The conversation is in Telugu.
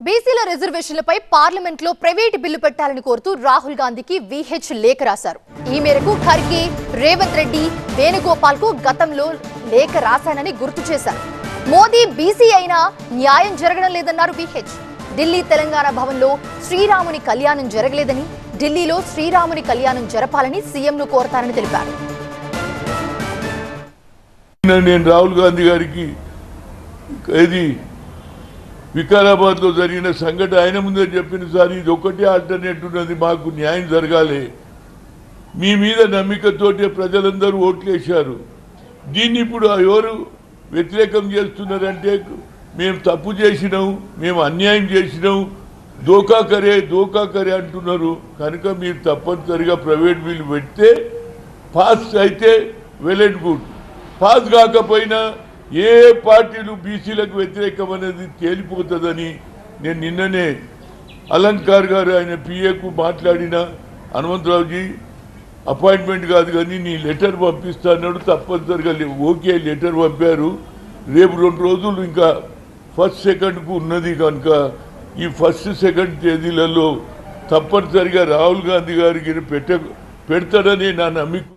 బీసీల రిజర్వేషన్లపై పార్లమెంట్ లో ప్రైవేట్ బిల్లు పెట్టాలని కోరుతూ రాహుల్ గాంధీకి విహెచ్ లేఖ రాశారు. ఈ మేరకు ఖర్గే, రేవంత్ రెడ్డి, వేణుగోపాల్ కు గతంలో లేఖ రాశానని గుర్తు చేశారు. మోదీ బీసీ అయినా న్యాయం జరగడం లేదన్నారు విహెచ్. ఢిల్లీ తెలంగాణ భవన్ లో శ్రీరాముని కళ్యాణం జరగలేదని, ఢిల్లీలో శ్రీరాముని కళ్యాణం జరపాలని సీఎంను కోరతారని తెలిపారు. నేను రాహుల్ గాంధీ గారికి వికారాబాద్ లో జరిగిన సంఘటన ఆయన ముందే చెప్పిన సార్, ఇది ఒకటే ఆల్టర్నేట్ ఉన్నది, మాకు న్యాయం జరగాలి. మీ మీద నమ్మికతోటే ప్రజలందరూ ఓట్లేశారు. దీన్ని ఇప్పుడు ఎవరు వ్యతిరేకం చేస్తున్నారంటే మేము తప్పు చేసినాం, మేము అన్యాయం చేసినాం, దోకా కరే అంటున్నారు. కనుక మీరు తప్పనిసరిగా ప్రైవేట్ బిల్లు పెడితే పాస్ అయితే వెల్ అండ్ గుడ్. పాస్ కాకపోయినా ఏ పార్టీలు బీసీలకు వ్యతిరేకం అనేది తేలిపోతుందని నేను నిన్ననే అలంకార్ గారు ఆయన పిఏకు మాట్లాడిన, హనుమంతరావుజీ అపాయింట్మెంట్ కాదు కానీ నీ లెటర్ పంపిస్తా అన్నాడు. తప్పనిసరిగా ఓకే లెటర్ పంపారు. రేపు 2 రోజులు ఇంకా ఫస్ట్ సెకండ్కు ఉన్నది కనుక ఈ ఫస్ట్ సెకండ్ తేదీలలో తప్పనిసరిగా రాహుల్ గాంధీ గారికి పెడతాడని నా నమ్మిక.